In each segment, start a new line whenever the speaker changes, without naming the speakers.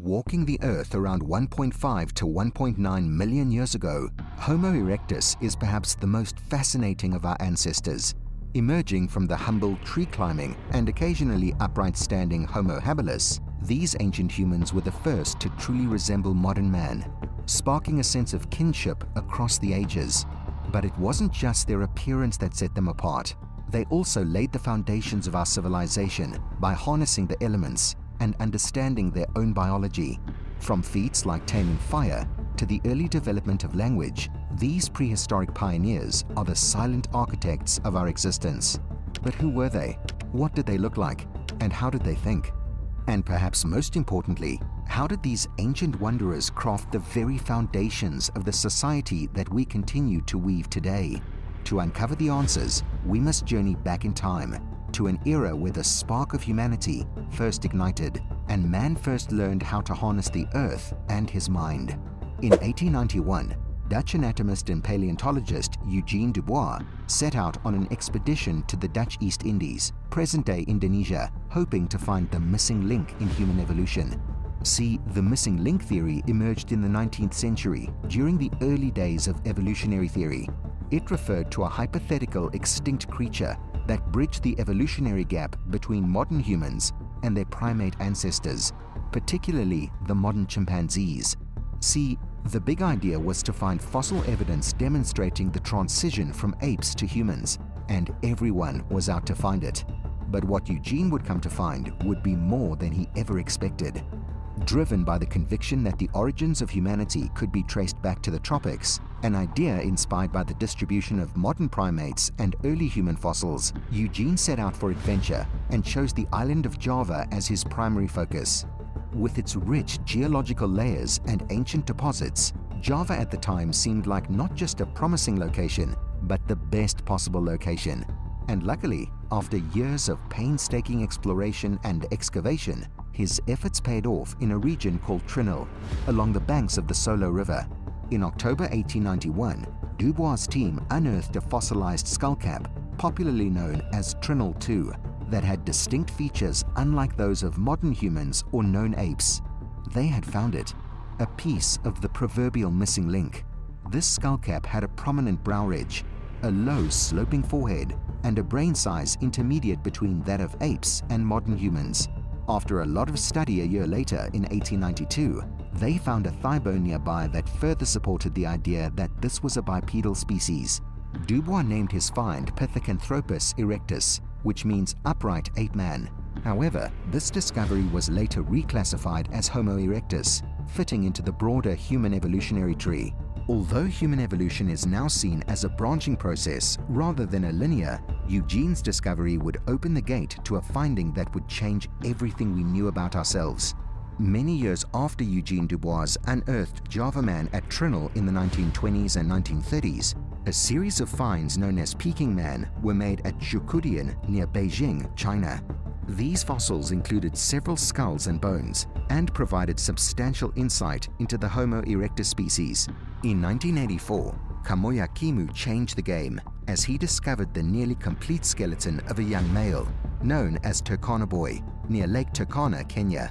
Walking the Earth around 1.5 to 1.9 million years ago, Homo erectus is perhaps the most fascinating of our ancestors. Emerging from the humble tree-climbing and occasionally upright-standing Homo habilis, these ancient humans were the first to truly resemble modern man, sparking a sense of kinship across the ages. But it wasn't just their appearance that set them apart. They also laid the foundations of our civilization by harnessing the elements and understanding their own biology. From feats like taming fire to the early development of language, these prehistoric pioneers are the silent architects of our existence. But who were they? What did they look like? And how did they think? And perhaps most importantly, how did these ancient wanderers craft the very foundations of the society that we continue to weave today? To uncover the answers, we must journey back in time to an era where the spark of humanity first ignited and man first learned how to harness the earth and his mind. In 1891, Dutch anatomist and paleontologist Eugene Dubois set out on an expedition to the Dutch East Indies, present-day Indonesia, hoping to find the missing link in human evolution. See, the missing link theory emerged in the 19th century during the early days of evolutionary theory. It referred to a hypothetical extinct creature that bridged the evolutionary gap between modern humans and their primate ancestors, particularly the modern chimpanzees. See, the big idea was to find fossil evidence demonstrating the transition from apes to humans, and everyone was out to find it. But what Eugene would come to find would be more than he ever expected. Driven by the conviction that the origins of humanity could be traced back to the tropics, an idea inspired by the distribution of modern primates and early human fossils, Eugene set out for adventure and chose the island of Java as his primary focus. With its rich geological layers and ancient deposits, Java at the time seemed like not just a promising location, but the best possible location. And luckily, after years of painstaking exploration and excavation, his efforts paid off in a region called Trinil, along the banks of the Solo River. In October 1891, Dubois' team unearthed a fossilized skullcap, popularly known as Trinil II, that had distinct features unlike those of modern humans or known apes. They had found it, a piece of the proverbial missing link. This skullcap had a prominent brow ridge, a low sloping forehead, and a brain size intermediate between that of apes and modern humans. After a lot of study a year later, in 1892, they found a thigh bone nearby that further supported the idea that this was a bipedal species. Dubois named his find Pithecanthropus erectus, which means upright ape man. However, this discovery was later reclassified as Homo erectus, fitting into the broader human evolutionary tree. Although human evolution is now seen as a branching process rather than a linear, Eugene's discovery would open the gate to a finding that would change everything we knew about ourselves. Many years after Eugene Dubois unearthed Java man at Trinil in the 1920s and 1930s, a series of finds known as Peking man were made at Zhukudian near Beijing, China. These fossils included several skulls and bones and provided substantial insight into the Homo erectus species. In 1984, Kamoya Kimu changed the game as he discovered the nearly complete skeleton of a young male, known as Turkana boy, near Lake Turkana, Kenya.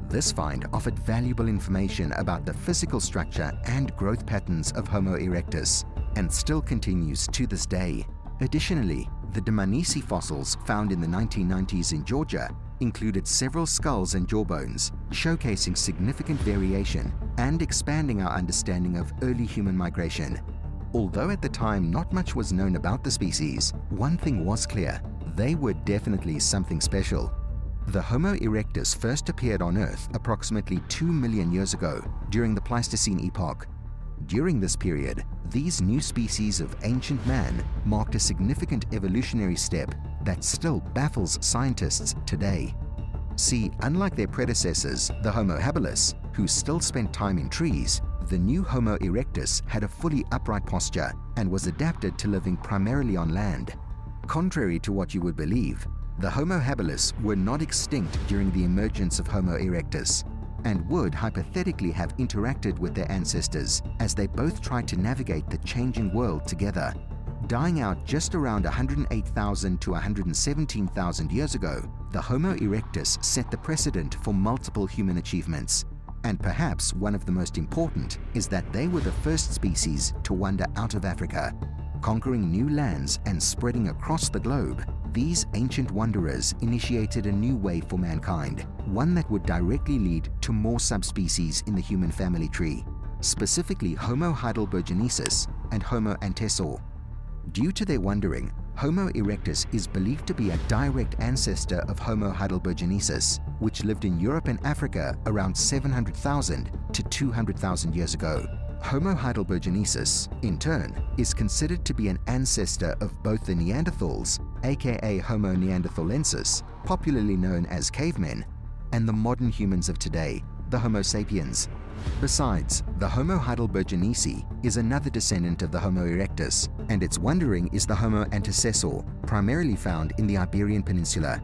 This find offered valuable information about the physical structure and growth patterns of Homo erectus, and still continues to this day. Additionally, the Dmanisi fossils found in the 1990s in Georgia included several skulls and jawbones, showcasing significant variation and expanding our understanding of early human migration. Although at the time not much was known about the species, one thing was clear: they were definitely something special. The Homo erectus first appeared on Earth approximately 2 million years ago during the Pleistocene epoch. During this period, these new species of ancient man marked a significant evolutionary step that still baffles scientists today. See, unlike their predecessors, the Homo habilis, who still spent time in trees, the new Homo erectus had a fully upright posture and was adapted to living primarily on land. Contrary to what you would believe, the Homo habilis were not extinct during the emergence of Homo erectus, and would hypothetically have interacted with their ancestors as they both tried to navigate the changing world together. Dying out just around 108,000 to 117,000 years ago, the Homo erectus set the precedent for multiple human achievements. And perhaps one of the most important is that they were the first species to wander out of Africa. Conquering new lands and spreading across the globe, these ancient wanderers initiated a new way for mankind, one that would directly lead to more subspecies in the human family tree, specifically Homo heidelbergensis and Homo antecessor. Due to their wandering, Homo erectus is believed to be a direct ancestor of Homo heidelbergensis, which lived in Europe and Africa around 700,000 to 200,000 years ago. Homo heidelbergensis, in turn, is considered to be an ancestor of both the Neanderthals, aka Homo neanderthalensis, popularly known as cavemen, and the modern humans of today, the Homo sapiens. Besides, the Homo heidelbergensis is another descendant of the Homo erectus, and its wandering is the Homo antecessor, primarily found in the Iberian Peninsula.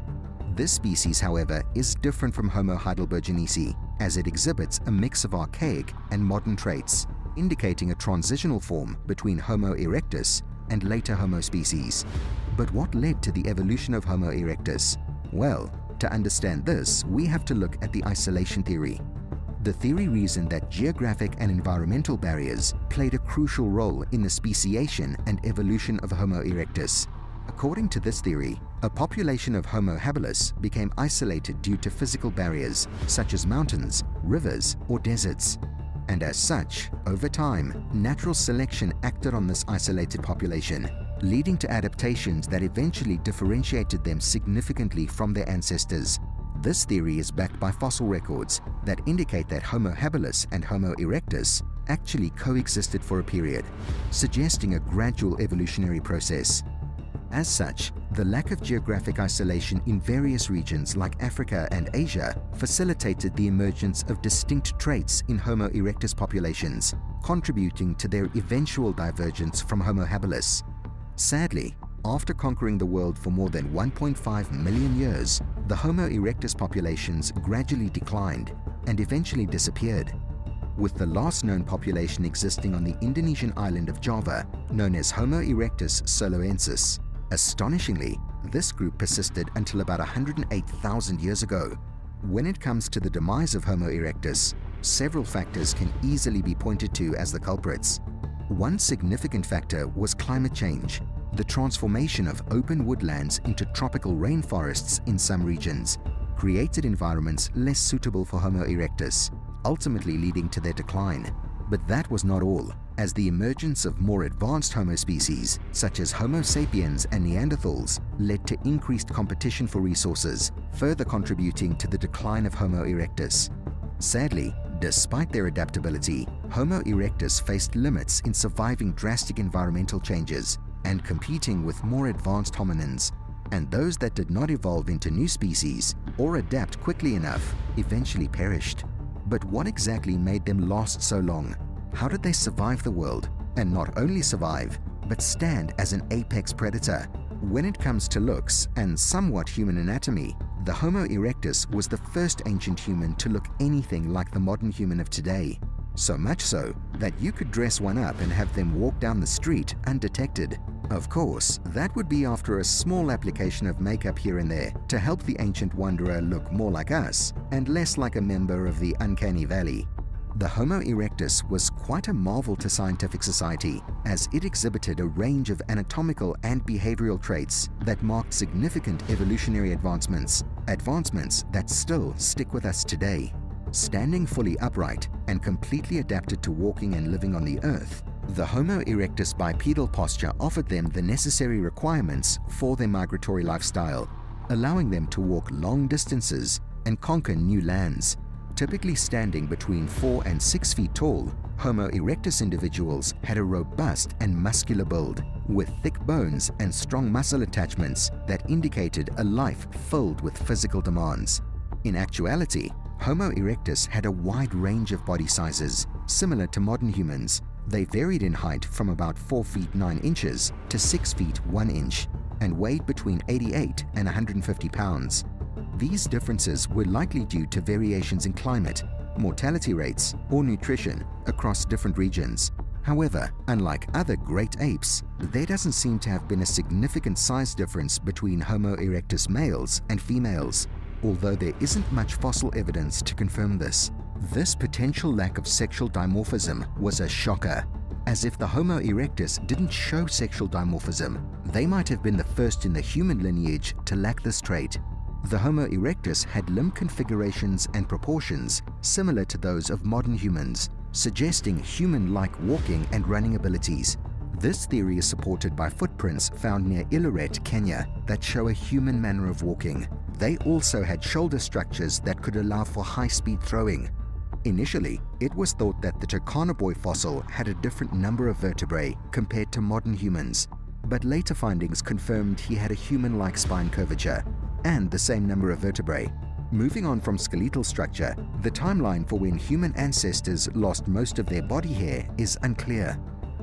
This species, however, is different from Homo heidelbergensis, as it exhibits a mix of archaic and modern traits, indicating a transitional form between Homo erectus and later Homo species. But what led to the evolution of Homo erectus? Well, to understand this, we have to look at the isolation theory. The theory reasoned that geographic and environmental barriers played a crucial role in the speciation and evolution of Homo erectus. According to this theory, a population of Homo habilis became isolated due to physical barriers such as mountains, rivers, or deserts. And as such, over time, natural selection acted on this isolated population, leading to adaptations that eventually differentiated them significantly from their ancestors. This theory is backed by fossil records that indicate that Homo habilis and Homo erectus actually coexisted for a period, suggesting a gradual evolutionary process. As such, the lack of geographic isolation in various regions like Africa and Asia facilitated the emergence of distinct traits in Homo erectus populations, contributing to their eventual divergence from Homo habilis. Sadly, after conquering the world for more than 1.5 million years, the Homo erectus populations gradually declined and eventually disappeared, with the last known population existing on the Indonesian island of Java, known as Homo erectus soloensis. Astonishingly, this group persisted until about 108,000 years ago. When it comes to the demise of Homo erectus, several factors can easily be pointed to as the culprits. One significant factor was climate change. The transformation of open woodlands into tropical rainforests in some regions created environments less suitable for Homo erectus, ultimately leading to their decline. But that was not all, as the emergence of more advanced Homo species, such as Homo sapiens and Neanderthals, led to increased competition for resources, further contributing to the decline of Homo erectus. Sadly, despite their adaptability, Homo erectus faced limits in surviving drastic environmental changes and competing with more advanced hominins, and those that did not evolve into new species or adapt quickly enough eventually perished. But what exactly made them last so long? How did they survive the world, and not only survive, but stand as an apex predator? When it comes to looks and somewhat human anatomy, the Homo erectus was the first ancient human to look anything like the modern human of today. So much so that you could dress one up and have them walk down the street undetected. Of course, that would be after a small application of makeup here and there to help the ancient wanderer look more like us and less like a member of the uncanny valley. The Homo erectus was quite a marvel to scientific society, as it exhibited a range of anatomical and behavioral traits that marked significant evolutionary advancements that still stick with us today. Standing fully upright and completely adapted to walking and living on the earth, the Homo erectus bipedal posture offered them the necessary requirements for their migratory lifestyle, allowing them to walk long distances and conquer new lands. Typically standing between 4 and 6 feet tall, Homo erectus individuals had a robust and muscular build, with thick bones and strong muscle attachments that indicated a life filled with physical demands. In actuality, Homo erectus had a wide range of body sizes, similar to modern humans. They varied in height from about 4 feet 9 inches to 6 feet 1 inch, and weighed between 88 and 150 pounds. These differences were likely due to variations in climate, mortality rates, or nutrition across different regions. However, unlike other great apes, there doesn't seem to have been a significant size difference between Homo erectus males and females, although there isn't much fossil evidence to confirm this. This potential lack of sexual dimorphism was a shocker. As if the Homo erectus didn't show sexual dimorphism, they might have been the first in the human lineage to lack this trait. The Homo erectus had limb configurations and proportions similar to those of modern humans, suggesting human-like walking and running abilities. This theory is supported by footprints found near Illoret, Kenya, that show a human manner of walking. They also had shoulder structures that could allow for high-speed throwing. Initially, it was thought that the Turkana boy fossil had a different number of vertebrae compared to modern humans, but later findings confirmed he had a human-like spine curvature and the same number of vertebrae. Moving on from skeletal structure, the timeline for when human ancestors lost most of their body hair is unclear.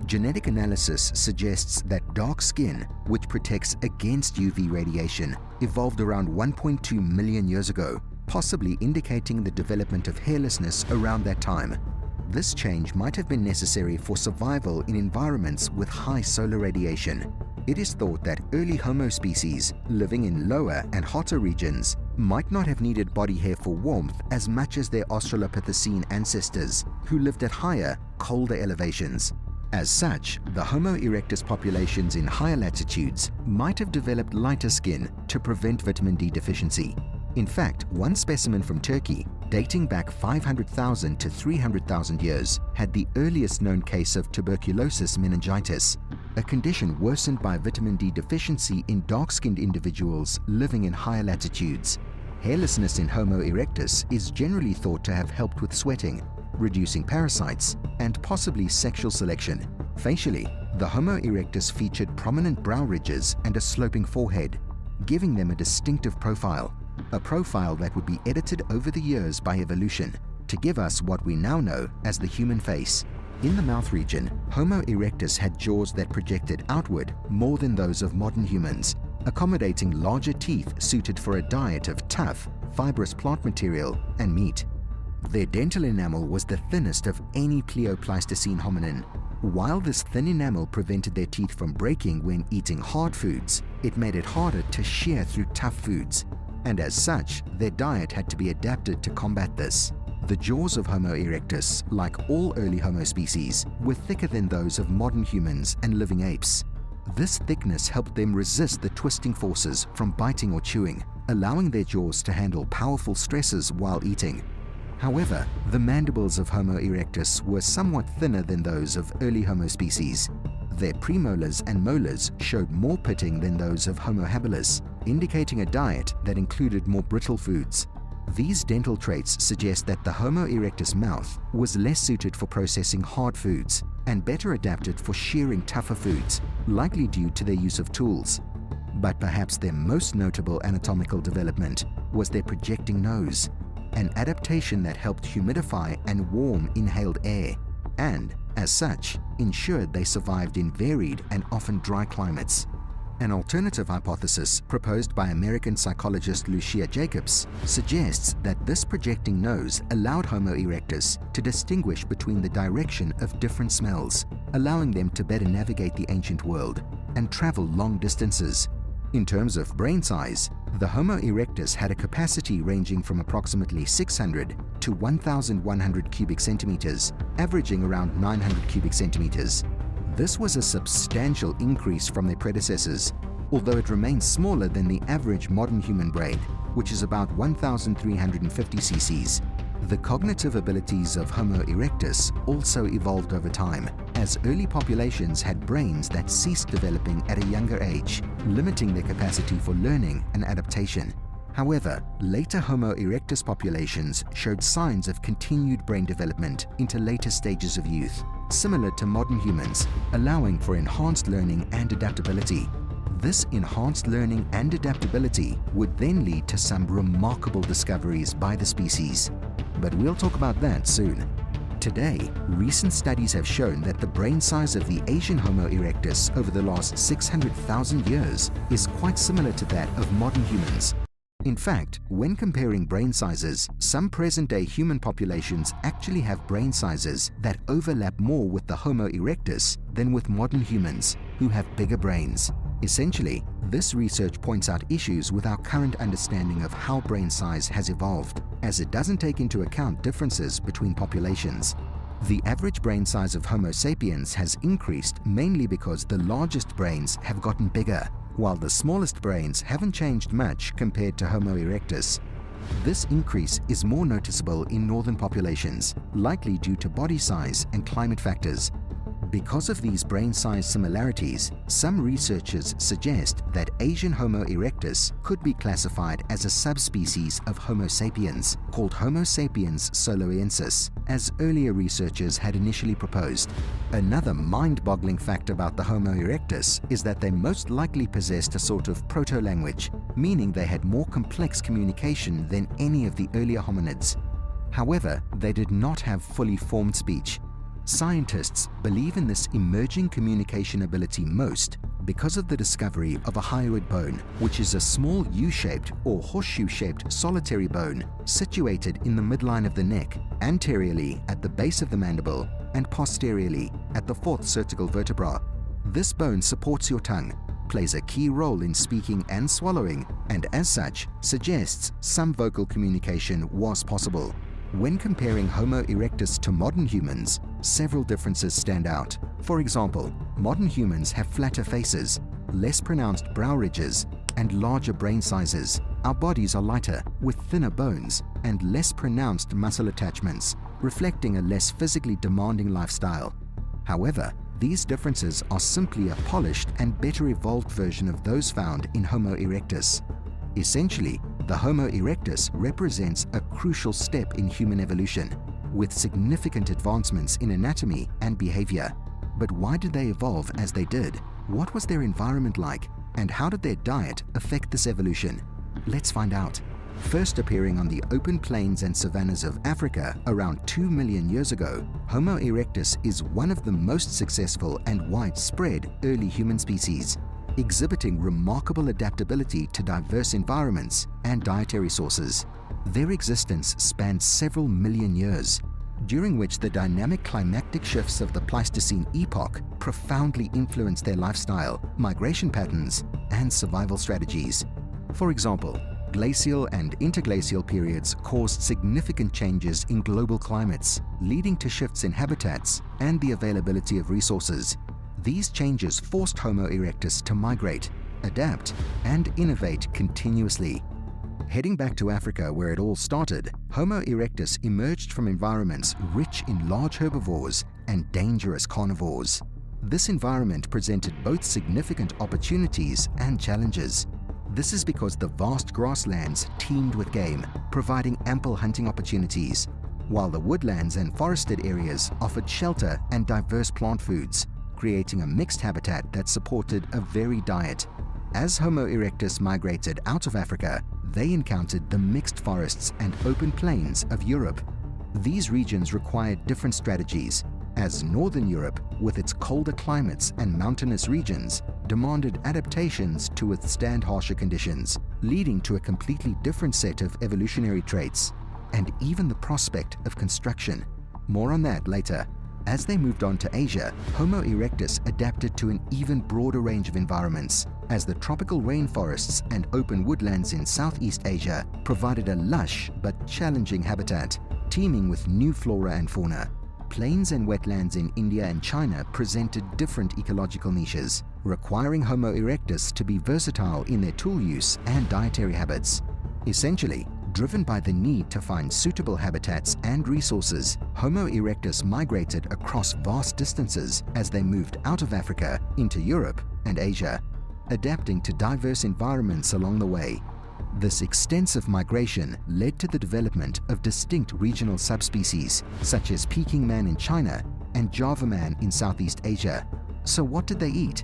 Genetic analysis suggests that dark skin, which protects against UV radiation, evolved around 1.2 million years ago, possibly indicating the development of hairlessness around that time. This change might have been necessary for survival in environments with high solar radiation. It is thought that early Homo species living in lower and hotter regions might not have needed body hair for warmth as much as their Australopithecine ancestors who lived at higher, colder elevations. As such, the Homo erectus populations in higher latitudes might have developed lighter skin to prevent vitamin D deficiency. In fact, one specimen from Turkey, dating back 500,000 to 300,000 years, had the earliest known case of tuberculosis meningitis, a condition worsened by vitamin D deficiency in dark-skinned individuals living in higher latitudes. Hairlessness in Homo erectus is generally thought to have helped with sweating, reducing parasites, and possibly sexual selection. Facially, the Homo erectus featured prominent brow ridges and a sloping forehead, giving them a distinctive profile, a profile that would be edited over the years by evolution to give us what we now know as the human face. In the mouth region, Homo erectus had jaws that projected outward more than those of modern humans, accommodating larger teeth suited for a diet of tough, fibrous plant material and meat. Their dental enamel was the thinnest of any Pleistocene hominin. While this thin enamel prevented their teeth from breaking when eating hard foods, it made it harder to shear through tough foods, and as such, their diet had to be adapted to combat this. The jaws of Homo erectus, like all early Homo species, were thicker than those of modern humans and living apes. This thickness helped them resist the twisting forces from biting or chewing, allowing their jaws to handle powerful stresses while eating. However, the mandibles of Homo erectus were somewhat thinner than those of early Homo species. Their premolars and molars showed more pitting than those of Homo habilis, indicating a diet that included more brittle foods. These dental traits suggest that the Homo erectus mouth was less suited for processing hard foods and better adapted for shearing tougher foods, likely due to their use of tools. But perhaps their most notable anatomical development was their projecting nose, an adaptation that helped humidify and warm inhaled air, and, as such, ensured they survived in varied and often dry climates. An alternative hypothesis proposed by American psychologist Lucia Jacobs suggests that this projecting nose allowed Homo erectus to distinguish between the direction of different smells, allowing them to better navigate the ancient world and travel long distances. In terms of brain size, the Homo erectus had a capacity ranging from approximately 600 to 1,100 cubic centimeters, averaging around 900 cubic centimeters. This was a substantial increase from their predecessors, although it remains smaller than the average modern human brain, which is about 1,350 cc's. The cognitive abilities of Homo erectus also evolved over time, as early populations had brains that ceased developing at a younger age, limiting their capacity for learning and adaptation. However, later Homo erectus populations showed signs of continued brain development into later stages of youth, similar to modern humans, allowing for enhanced learning and adaptability. This enhanced learning and adaptability would then lead to some remarkable discoveries by the species. But we'll talk about that soon. Today, recent studies have shown that the brain size of the Asian Homo erectus over the last 600,000 years is quite similar to that of modern humans. In fact, when comparing brain sizes, some present-day human populations actually have brain sizes that overlap more with the Homo erectus than with modern humans, who have bigger brains. Essentially, this research points out issues with our current understanding of how brain size has evolved as it doesn't take into account differences between populations. The average brain size of Homo sapiens has increased mainly because the largest brains have gotten bigger, while the smallest brains haven't changed much compared to Homo erectus. This increase is more noticeable in northern populations, likely due to body size and climate factors. Because of these brain size similarities, some researchers suggest that Asian Homo erectus could be classified as a subspecies of Homo sapiens, called Homo sapiens soloensis, as earlier researchers had initially proposed. Another mind-boggling fact about the Homo erectus is that they most likely possessed a sort of proto-language, meaning they had more complex communication than any of the earlier hominids. However, they did not have fully formed speech. Scientists believe in this emerging communication ability most because of the discovery of a hyoid bone, which is a small U-shaped or horseshoe-shaped solitary bone situated in the midline of the neck, anteriorly at the base of the mandible and posteriorly at the fourth cervical vertebra. This bone supports your tongue, plays a key role in speaking and swallowing, and as such suggests some vocal communication was possible. When comparing Homo erectus to modern humans, several differences stand out. For example, modern humans have flatter faces, less pronounced brow ridges, and larger brain sizes. Our bodies are lighter, with thinner bones, and less pronounced muscle attachments, reflecting a less physically demanding lifestyle. However, these differences are simply a polished and better evolved version of those found in Homo erectus. Essentially, the Homo erectus represents a crucial step in human evolution, with significant advancements in anatomy and behavior. But why did they evolve as they did? What was their environment like? And how did their diet affect this evolution? Let's find out. First appearing on the open plains and savannas of Africa around 2 million years ago, Homo erectus is one of the most successful and widespread early human species, exhibiting remarkable adaptability to diverse environments and dietary sources. Their existence spanned several million years, during which the dynamic climatic shifts of the Pleistocene epoch profoundly influenced their lifestyle, migration patterns, and survival strategies. For example, glacial and interglacial periods caused significant changes in global climates, leading to shifts in habitats and the availability of resources. These changes forced Homo erectus to migrate, adapt, and innovate continuously. Heading back to Africa where it all started, Homo erectus emerged from environments rich in large herbivores and dangerous carnivores. This environment presented both significant opportunities and challenges. This is because the vast grasslands teemed with game, providing ample hunting opportunities, while the woodlands and forested areas offered shelter and diverse plant foods, creating a mixed habitat that supported a varied diet. As Homo erectus migrated out of Africa, they encountered the mixed forests and open plains of Europe. These regions required different strategies, as Northern Europe, with its colder climates and mountainous regions, demanded adaptations to withstand harsher conditions, leading to a completely different set of evolutionary traits, and even the prospect of construction. More on that later. As they moved on to Asia, Homo erectus adapted to an even broader range of environments, as the tropical rainforests and open woodlands in Southeast Asia provided a lush but challenging habitat, teeming with new flora and fauna. Plains and wetlands in India and China presented different ecological niches, requiring Homo erectus to be versatile in their tool use and dietary habits. Essentially, driven by the need to find suitable habitats and resources, Homo erectus migrated across vast distances as they moved out of Africa into Europe and Asia, adapting to diverse environments along the way. This extensive migration led to the development of distinct regional subspecies, such as Peking man in China and Java man in Southeast Asia. So what did they eat?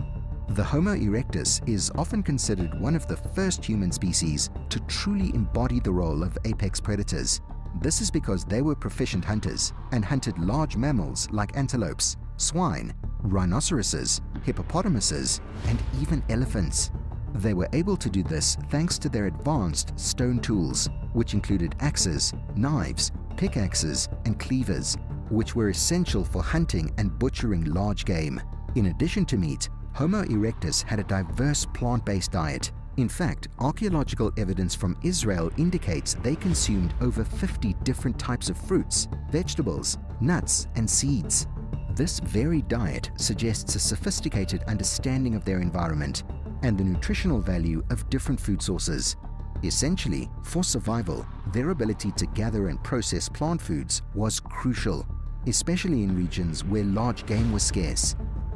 The Homo erectus is often considered one of the first human species to truly embody the role of apex predators. This is because they were proficient hunters and hunted large mammals like antelopes, swine, rhinoceroses, hippopotamuses, and even elephants. They were able to do this thanks to their advanced stone tools, which included axes, knives, pickaxes, and cleavers, which were essential for hunting and butchering large game. In addition to meat, Homo erectus had a diverse plant-based diet, In fact, archaeological evidence from Israel indicates they consumed over 50 different types of fruits, vegetables, nuts, and seeds. This varied diet suggests a sophisticated understanding of their environment and the nutritional value of different food sources. Essentially, for survival, their ability to gather and process plant foods was crucial, especially in regions where large game was scarce.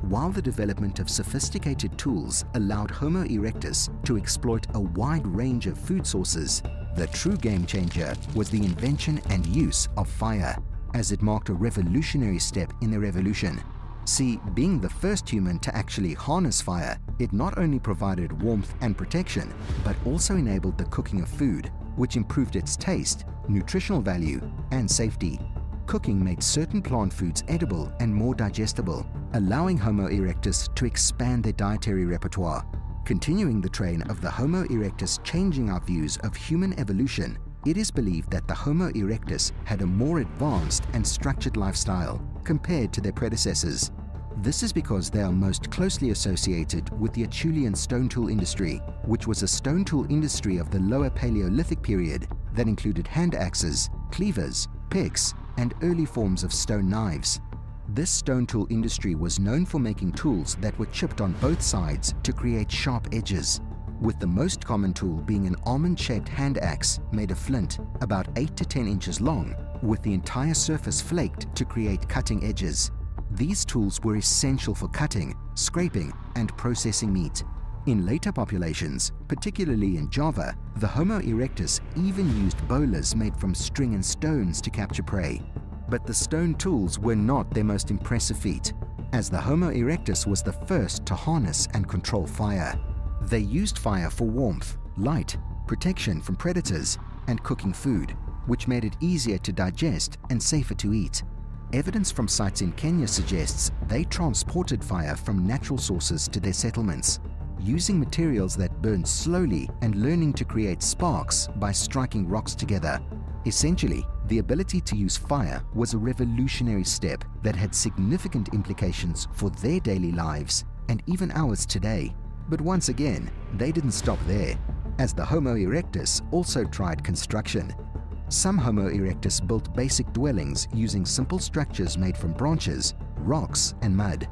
While the development of sophisticated tools allowed Homo erectus to exploit a wide range of food sources, the true game changer was the invention and use of fire, as it marked a revolutionary step in their evolution. See, being the first human to actually harness fire, it not only provided warmth and protection, but also enabled the cooking of food, which improved its taste, nutritional value, and safety. Cooking made certain plant foods edible and more digestible, allowing Homo erectus to expand their dietary repertoire. Continuing the train of the Homo erectus changing our views of human evolution, it is believed that the Homo erectus had a more advanced and structured lifestyle compared to their predecessors. This is because they are most closely associated with the Acheulean stone tool industry, which was a stone tool industry of the Lower Paleolithic period that included hand axes, cleavers, picks, and early forms of stone knives. This stone tool industry was known for making tools that were chipped on both sides to create sharp edges, with the most common tool being an almond-shaped hand axe made of flint, about 8 to 10 inches long, with the entire surface flaked to create cutting edges. These tools were essential for cutting, scraping, and processing meat. In later populations, particularly in Java, the Homo erectus even used bolas made from string and stones to capture prey. But the stone tools were not their most impressive feat, as the Homo erectus was the first to harness and control fire. They used fire for warmth, light, protection from predators, and cooking food, which made it easier to digest and safer to eat. Evidence from sites in Kenya suggests they transported fire from natural sources to their settlements, using materials that burned slowly and learning to create sparks by striking rocks together. Essentially, the ability to use fire was a revolutionary step that had significant implications for their daily lives and even ours today. But once again, they didn't stop there, as the Homo erectus also tried construction. Some Homo erectus built basic dwellings using simple structures made from branches, rocks, and mud.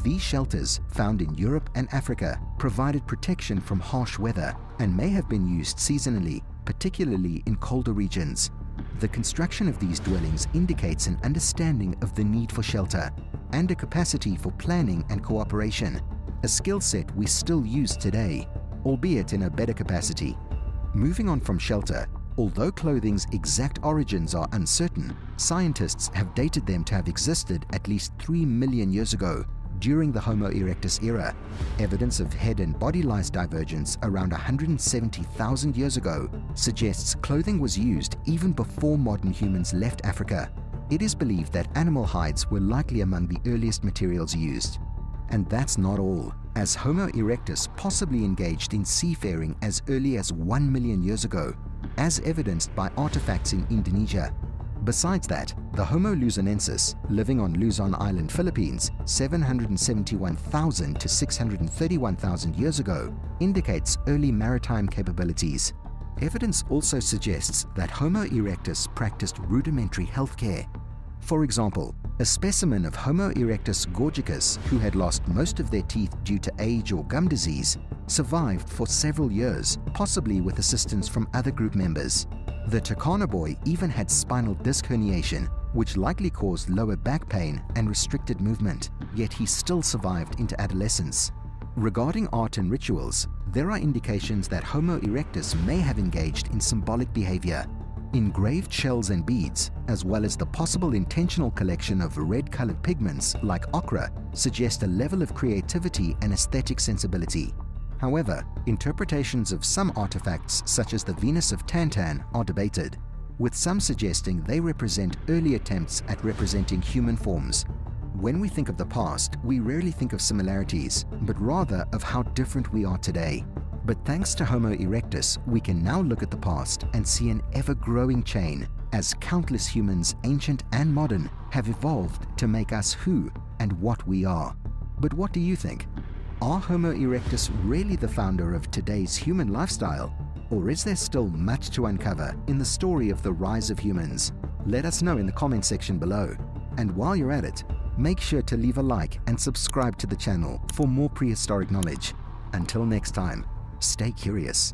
These shelters, found in Europe and Africa, provided protection from harsh weather and may have been used seasonally, particularly in colder regions. The construction of these dwellings indicates an understanding of the need for shelter and a capacity for planning and cooperation, a skill set we still use today, albeit in a better capacity. Moving on from shelter, although clothing's exact origins are uncertain, scientists have dated them to have existed at least 3 million years ago, during the Homo erectus era. Evidence of head and body lice divergence around 170,000 years ago suggests clothing was used even before modern humans left Africa. It is believed that animal hides were likely among the earliest materials used. And that's not all, as Homo erectus possibly engaged in seafaring as early as 1 million years ago, as evidenced by artifacts in Indonesia. Besides that, the Homo luzonensis, living on Luzon Island, Philippines, 771,000 to 631,000 years ago, indicates early maritime capabilities. Evidence also suggests that Homo erectus practiced rudimentary healthcare. For example, a specimen of Homo erectus gorgicus, who had lost most of their teeth due to age or gum disease, survived for several years, possibly with assistance from other group members. The Turkana boy even had spinal disc herniation, which likely caused lower back pain and restricted movement, yet he still survived into adolescence. Regarding art and rituals, there are indications that Homo erectus may have engaged in symbolic behavior. Engraved shells and beads, as well as the possible intentional collection of red-colored pigments like ochre, suggest a level of creativity and aesthetic sensibility. However, interpretations of some artifacts, such as the Venus of Tantan, are debated, with some suggesting they represent early attempts at representing human forms. When we think of the past, we rarely think of similarities, but rather of how different we are today. But thanks to Homo erectus, we can now look at the past and see an ever-growing chain, as countless humans, ancient and modern, have evolved to make us who and what we are. But what do you think? Are Homo erectus really the founder of today's human lifestyle? Or is there still much to uncover in the story of the rise of humans? Let us know in the comment section below. And while you're at it, make sure to leave a like and subscribe to the channel for more prehistoric knowledge. Until next time, stay curious.